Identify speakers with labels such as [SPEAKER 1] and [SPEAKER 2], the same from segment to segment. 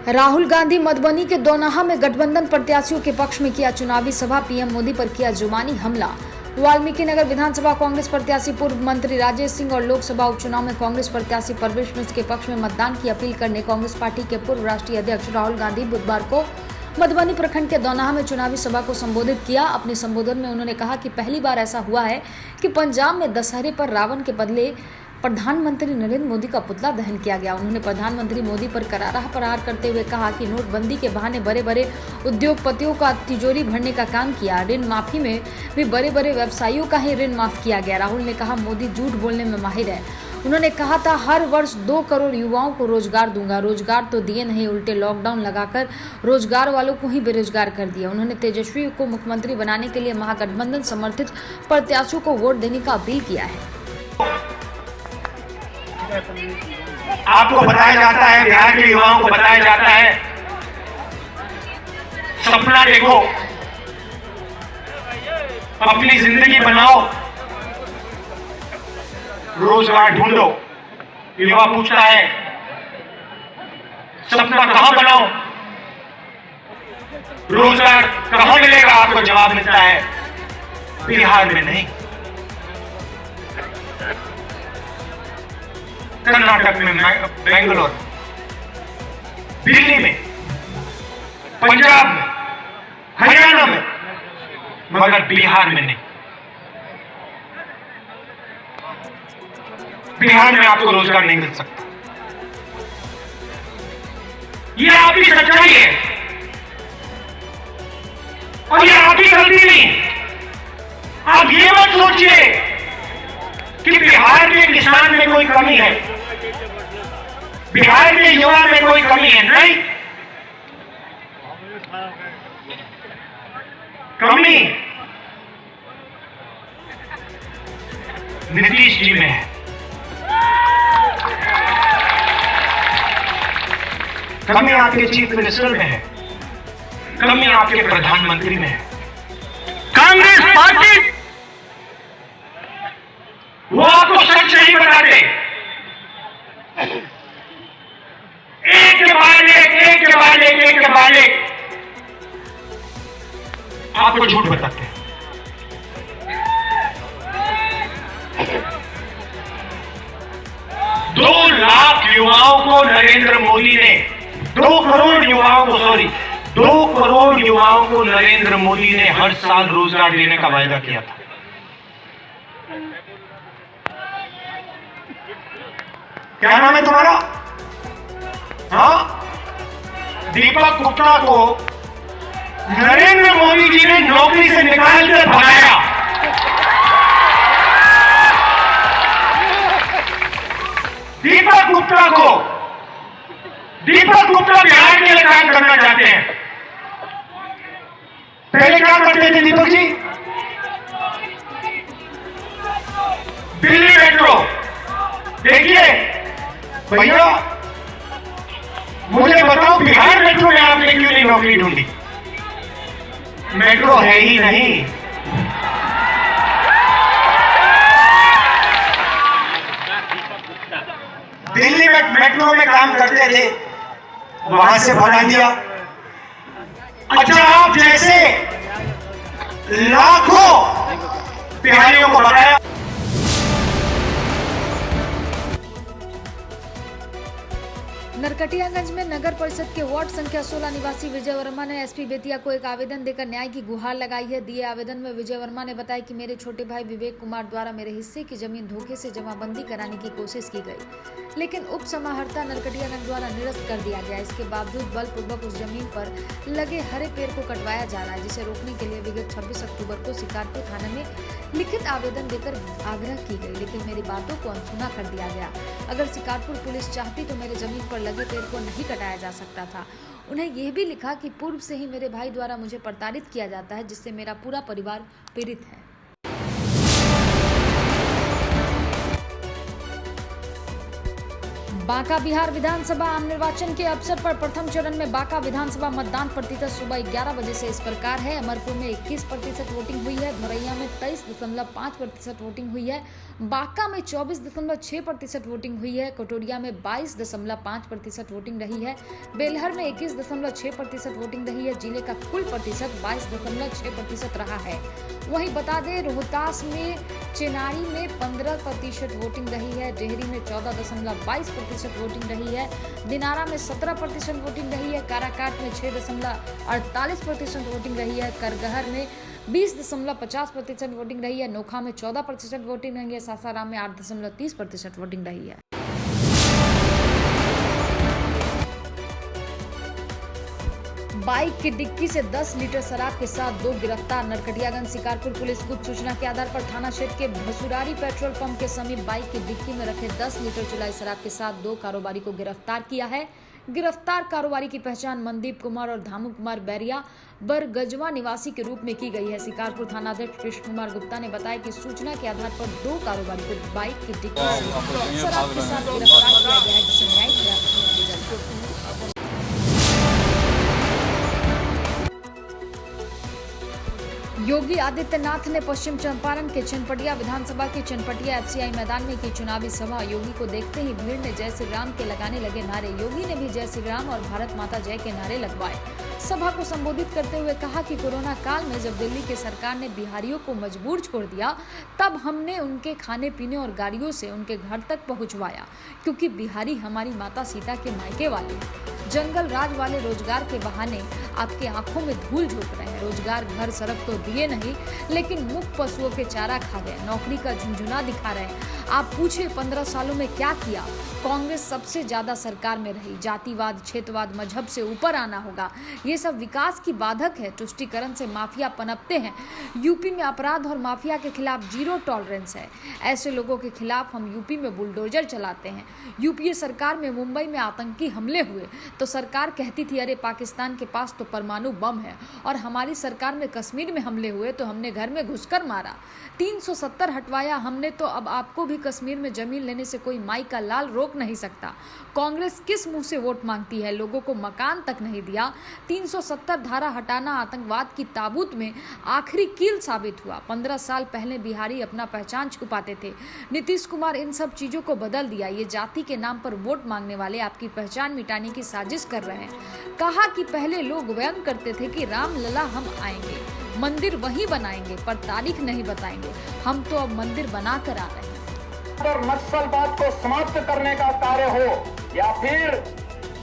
[SPEAKER 1] राहुल गांधी मधुबनी के दोनाहा में गठबंधन प्रत्याशियों के पक्ष में किया चुनावी सभा। पीएम मोदी पर किया जुबानी हमला। वाल्मीकि नगर विधानसभा कांग्रेस प्रत्याशी पूर्व मंत्री राजेश सिंह और लोकसभा उपचुनाव में कांग्रेस प्रत्याशी परवेश मिश्र के पक्ष में मतदान की अपील करने कांग्रेस पार्टी के पूर्व राष्ट्रीय अध्यक्ष राहुल गांधी बुधवार को मधुबनी प्रखंड के दोनाहा में चुनावी सभा को संबोधित किया। अपने संबोधन में उन्होंने कहा कि पहली बार ऐसा हुआ है कि पंजाब में दशहरे पर रावण के बदले प्रधानमंत्री नरेंद्र मोदी का पुतला दहन किया गया। उन्होंने प्रधानमंत्री मोदी पर करारा प्रहार करते हुए कहा कि नोटबंदी के बहाने बड़े बड़े उद्योगपतियों का तिजोरी भरने का काम किया। ऋण माफी में भी बड़े बड़े व्यवसायियों का ही ऋण माफ किया गया। राहुल ने कहा मोदी झूठ बोलने में माहिर है। उन्होंने कहा था हर वर्ष 2 करोड़ युवाओं को रोजगार दूंगा। रोजगार तो दिए नहीं, उल्टे लॉकडाउन लगाकर रोजगार वालों को ही बेरोजगार कर दिया। उन्होंने तेजस्वी को मुख्यमंत्री बनाने के लिए महागठबंधन समर्थित प्रत्याशियों को वोट देने का अपील किया है।
[SPEAKER 2] आपको बताया जाता है, बिहार के युवाओं को बताया जाता है, सपना देखो, अपनी जिंदगी बनाओ, रोजगार ढूंढो। युवा पूछता है सपना कहां बनाओ, रोजगार कहां मिलेगा? आपको जवाब मिलता है बिहार में नहीं, कर्नाटक में, बेंगलोर, दिल्ली में, पंजाब में, हरियाणा में, मगर बिहार में नहीं। बिहार में आपको रोजगार नहीं मिल सकता। ये आपकी सच्चाई है और ये आपकी गलती नहीं है। आप ये मत सोचिए कि बिहार के किसान में कोई कमी है, बिहार के युवा में कोई कमी है। नहीं, कमी नीतीश जी में है, कमी आपके चीफ मिनिस्टर में है, कमी आपके प्रधानमंत्री में है। कांग्रेस पार्टी वो आपको सच नहीं बताते, एक के बाद एक आपको झूठ बताते हैं। 2 लाख युवाओं को नरेंद्र मोदी ने 2 करोड़ युवाओं को नरेंद्र मोदी ने हर साल रोजगार देने का वायदा किया था। क्या नाम है तुम्हारा? हाँ, दीपक गुप्ता को नरेंद्र मोदी जी ने नौकरी से निकाल कर भगाया। दीपक गुप्ता बिहार के लिए काम करना चाहते हैं। पहले क्या करते थे दीपक जी? दिल्ली मेट्रो। देखिए भैया, मुझे बताओ बिहार मेट्रो में आपने क्यों नहीं नौकरी ढूंढी? मेट्रो है ही नहीं। दिल्ली में मेट्रो में काम करते थे, वहां से भगा दिया। अच्छा, आप जैसे लाखों बिहारियों को भगाया।
[SPEAKER 1] नरकटियागंज में नगर परिषद के वार्ड संख्या 16 निवासी विजय वर्मा ने एसपी बेतिया को एक आवेदन देकर न्याय की गुहार लगाई है। दिए आवेदन में विजय वर्मा ने बताया कि मेरे छोटे भाई विवेक कुमार द्वारा मेरे हिस्से की जमीन धोखे से जमाबंदी कराने की कोशिश की गई, लेकिन उप समाहर्ता नरकटियागंज द्वारा निरस्त कर दिया गया। इसके बावजूद बलपूर्वक उस जमीन पर लगे हरे पेड़ को कटवाया जा रहा है, जिसे रोकने के लिए विगत 26 अक्टूबर को शिकारपुर थाने में लिखित आवेदन देकर आग्रह की गई, लेकिन मेरी बातों को अनसुना कर दिया गया। अगर शिकारपुर पुलिस चाहती तो मेरे जमीन पर लगे पेड़ को नहीं कटाया जा सकता था। उन्हें यह भी लिखा कि पूर्व से ही मेरे भाई द्वारा मुझे प्रताड़ित किया जाता है, जिससे मेरा पूरा परिवार पीड़ित है। बांका बिहार विधानसभा आम निर्वाचन के अवसर पर प्रथम चरण में बांका विधानसभा मतदान प्रतिशत सुबह 11 बजे से इस प्रकार है। अमरपुर में 21% वोटिंग हुई है, धोरैया में 23.5% वोटिंग हुई है, बांका में 24.6% वोटिंग हुई है, कटोरिया में 22.5% वोटिंग रही है, बेलहर में 21.6% वोटिंग रही है। जिले का कुल प्रतिशत 22.6% रहा है। वहीं बता दें रोहतास में चेनारी में 15% वोटिंग रही है, डेहरी में 14.22% वोटिंग रही है, दिनारा में 17% वोटिंग रही है, काराकाट में 6.48% वोटिंग रही है, करगहर में 20.50% वोटिंग रही है, नोखा में 14% वोटिंग रही है, सासाराम में 8.30% वोटिंग रही है। बाइक की डिक्की से 10 लीटर शराब के साथ 2 गिरफ्तार। नरकटियागंज शिकारपुर पुलिस गुप्त सूचना के आधार पर थाना क्षेत्र के भसुरारी पेट्रोल पंप के समीप बाइक की डिक्की में रखे 10 लीटर चुलाई शराब के साथ 2 कारोबारी को गिरफ्तार किया है। गिरफ्तार कारोबारी की पहचान मनदीप कुमार और धामू कुमार बैरिया बरगजवा निवासी के रूप में की गई है। शिकारपुर थानाध्यक्ष कृष्ण कुमार गुप्ता ने बताया कि सूचना के आधार पर 2 कारोबारी को बाइक की डिक्की से शराब के साथ गिरफ्तार किया गया है, जिसे न्यायिक हिरासत में लिया जाएगा। योगी आदित्यनाथ ने पश्चिम चंपारण के चनपटिया विधानसभा के चनपटिया एफसीआई मैदान में की चुनावी सभा। योगी को देखते ही भीड़ ने जय श्री राम के लगाने लगे नारे। योगी ने भी जय श्री राम और भारत माता जय के नारे लगवाए। सभा को संबोधित करते हुए कहा कि कोरोना काल में जब दिल्ली की सरकार ने बिहारियों को मजबूर छोड़ दिया, तब हमने उनके खाने पीने और गाड़ियों से उनके घर तक पहुंचवाया, क्योंकि बिहारी हमारी माता सीता के मायके वाले हैं। जंगल राज वाले रोजगार के बहाने आपके आंखों में धूल झोंक रहे हैं। रोजगार, घर, सड़क तो दिए नहीं, लेकिन मुफ्त पशुओं के चारा खा गए, नौकरी का झुंझुना दिखा रहे हैं। आप पूछे 15 सालों में क्या किया? कांग्रेस सबसे ज्यादा सरकार में रही। जातिवाद, क्षेत्रवाद, मजहब से ऊपर आना होगा, ये सब विकास की बाधक है। तुष्टीकरण से माफिया पनपते हैं। यूपी में अपराध और माफिया के खिलाफ 0 टॉलरेंस है। ऐसे लोगों के खिलाफ हम यूपी में बुलडोजर चलाते हैं। यूपीए सरकार में मुंबई में आतंकी हमले हुए तो सरकार कहती थी अरे पाकिस्तान के पास तो परमाणु बम है, और हमारी सरकार में कश्मीर में हमले हुए तो हमने घर में घुसकर मारा। 370 हटवाया हमने, तो अब आपको भी कश्मीर में जमीन लेने से कोई माई का लाल रोक नहीं सकता। कांग्रेस किस मुंह से वोट मांगती है? लोगों को मकान तक नहीं दिया। 370 धारा हटाना आतंकवाद की ताबूत में आखिरी कील साबित हुआ। 15 साल पहले बिहारी अपना पहचान छुपाते थे। नीतीश कुमार इन सब चीजों को बदल दिया। ये जाति के नाम पर वोट मांगने वाले आपकी पहचान मिटाने की साजिश कर रहे हैं। कहा कि पहले लोग व्यंग करते थे कि राम लला हम आएंगे, मंदिर वहीं बनाएंगे, पर तारीख नहीं बताएंगे। हम तो अब मंदिर बना कर आ रहे हैं।
[SPEAKER 3] और नक्सलवाद को समाप्त करने का कार्य हो, या फिर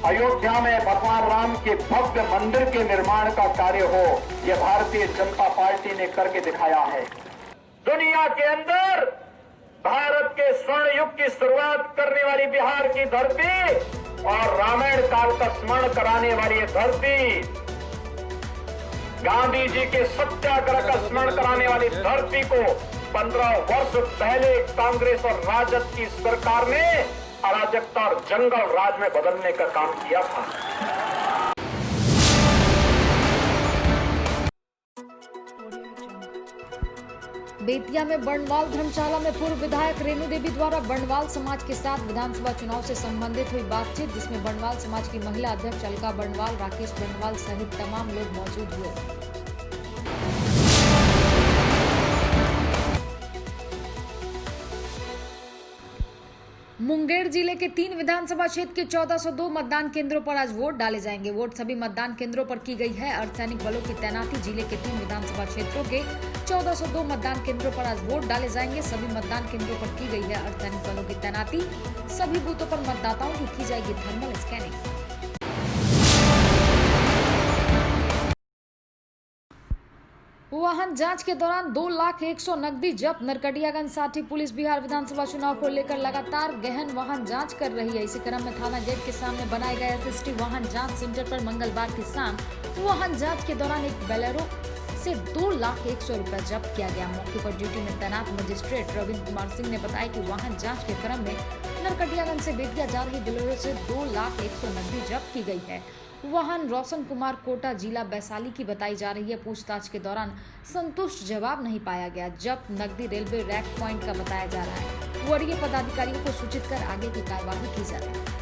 [SPEAKER 3] अयोध्या में भगवान राम के भव्य मंदिर के निर्माण का कार्य हो, यह भारतीय जनता पार्टी ने करके दिखाया है। दुनिया के अंदर भारत के स्वर्ण युग की शुरुआत करने वाली बिहार की धरती और रामायण काल का स्मरण कराने वाली ये धरती, गांधी जी के सत्याग्रह का स्मरण कराने वाली धरती को 15 वर्ष पहले कांग्रेस और राजद की सरकार ने अराजकता और जंगल राज में बदलने का काम किया था।
[SPEAKER 1] बेतिया में बर्नवाल धर्मशाला में पूर्व विधायक रेणु देवी द्वारा बर्नवाल समाज के साथ विधानसभा चुनाव से संबंधित हुई बातचीत, जिसमें बर्नवाल समाज की महिला अध्यक्ष अलका बर्नवाल, राकेश बर्नवाल सहित तमाम लोग मौजूद हुए। मुंगेर जिले के 3 विधानसभा क्षेत्र के 1402 मतदान केंद्रों पर आज वोट डाले जाएंगे। वोट सभी मतदान केंद्रों पर की गई है। अर्धसैनिक बलों की तैनाती। जिले के 3 विधानसभा क्षेत्रों के 1402 मतदान केंद्रों पर आज वोट डाले जाएंगे। सभी मतदान केंद्रों पर की गई है अर्धसैनिक बलों की तैनाती। सभी बूथों पर मतदाताओं की जाएगी थर्मल स्कैनिंग। वाहन जांच के दौरान 2,01,000 नकदी जब्त। नरकटियागंज साठी पुलिस बिहार विधानसभा चुनाव को लेकर लगातार गहन वाहन जांच कर रही है। इसी क्रम में थाना गेट के सामने बनाए गए एसएसटी वाहन जांच सेंटर पर मंगलवार की शाम वाहन जांच के दौरान एक बोलेरो से 2,01,000 रुपए जब्त किया गया। मौके पर ड्यूटी में तैनात मजिस्ट्रेट रविंद्र कुमार सिंह ने बताया कि वाहन जांच के क्रम में नरकटियागंज से बेतिया जा रही बोलेरो से 2,01,000 नकदी जब्त की गई है। वाहन रोशन कुमार कोटा जिला वैशाली की बताई जा रही है। पूछताछ के दौरान संतुष्ट जवाब नहीं पाया गया। जब्त नकदी रेलवे रैक पॉइंट का बताया जा रहा है। वरीय पदाधिकारियों को सूचित कर आगे की कार्यवाही की जा रही है।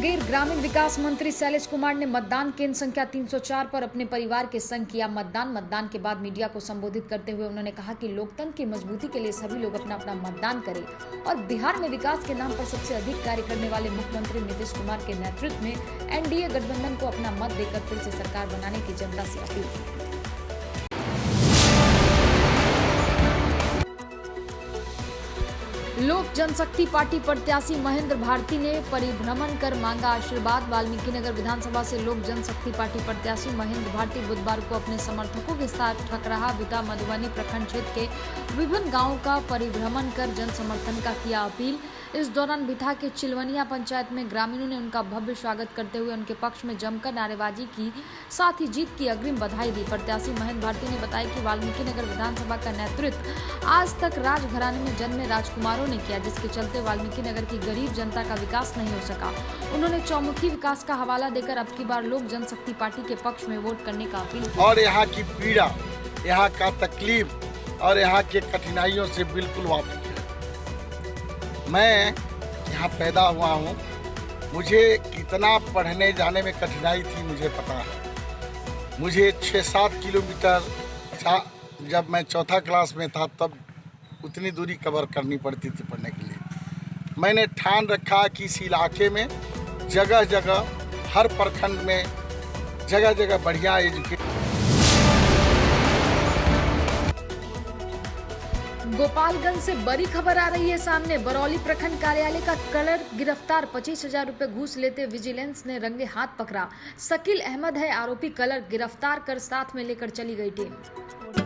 [SPEAKER 1] मुंगेर ग्रामीण विकास मंत्री शैलेश कुमार ने मतदान केंद्र संख्या 304 पर अपने परिवार के संग किया मतदान के बाद मीडिया को संबोधित करते हुए उन्होंने कहा कि लोकतंत्र की मजबूती के लिए सभी लोग अपना अपना मतदान करें और बिहार में विकास के नाम पर सबसे अधिक कार्य करने वाले मुख्यमंत्री नीतीश कुमार के नेतृत्व में एनडीए गठबंधन को अपना मत देकर फिर से सरकार बनाने की जनता से अपील की। लोक जनशक्ति पार्टी प्रत्याशी महेंद्र भारती ने परिभ्रमण कर मांगा आशीर्वाद। वाल्मीकि नगर विधानसभा से लोक जनशक्ति पार्टी प्रत्याशी महेंद्र भारती बुधवार को अपने समर्थकों के साथ ठकराहा बिता मधुबनी प्रखंड क्षेत्र के विभिन्न गांवों का परिभ्रमण कर जन समर्थन का किया अपील। इस दौरान बिथा के चिलवनिया पंचायत में ग्रामीणों ने उनका भव्य स्वागत करते हुए उनके पक्ष में जमकर नारेबाजी की, साथ ही जीत की अग्रिम बधाई दी। प्रत्याशी महेंद्र भारती ने बताया कि वाल्मीकि नगर विधानसभा का नेतृत्व आज तक राजघराने में जन्मे राजकुमारों ने किया, जिसके चलते वाल्मीकि नगर की गरीब जनता का विकास नहीं हो सका। उन्होंने चौमुखी विकास का हवाला देकर अब की बार लोक जनशक्ति पार्टी के पक्ष में वोट करने का अपील की।
[SPEAKER 4] और यहाँ की पीड़ा, यहाँ का तकलीफ और यहाँ के कठिनाइयों से बिल्कुल वाकिफ है। मैं यहाँ पैदा हुआ हूँ, मुझे कितना पढ़ने जाने में कठिनाई थी मुझे पता है। मुझे 6-7 किलोमीटर जब मैं चौथा क्लास में था तब उतनी दूरी कवर करनी पड़ती थी पढ़ने के लिए। मैंने ठान रखा कि इस इलाके में जगह जगह हर प्रखंड में जगह जगह बढ़िया एजुकेशन।
[SPEAKER 1] गोपालगंज से बड़ी खबर आ रही है सामने। बरौली प्रखंड कार्यालय का क्लर्क गिरफ्तार, 25,000 रुपए घूस लेते विजिलेंस ने रंगे हाथ पकड़ा। शकील अहमद है आरोपी। क्लर्क गिरफ्तार कर साथ में लेकर चली गई टीम।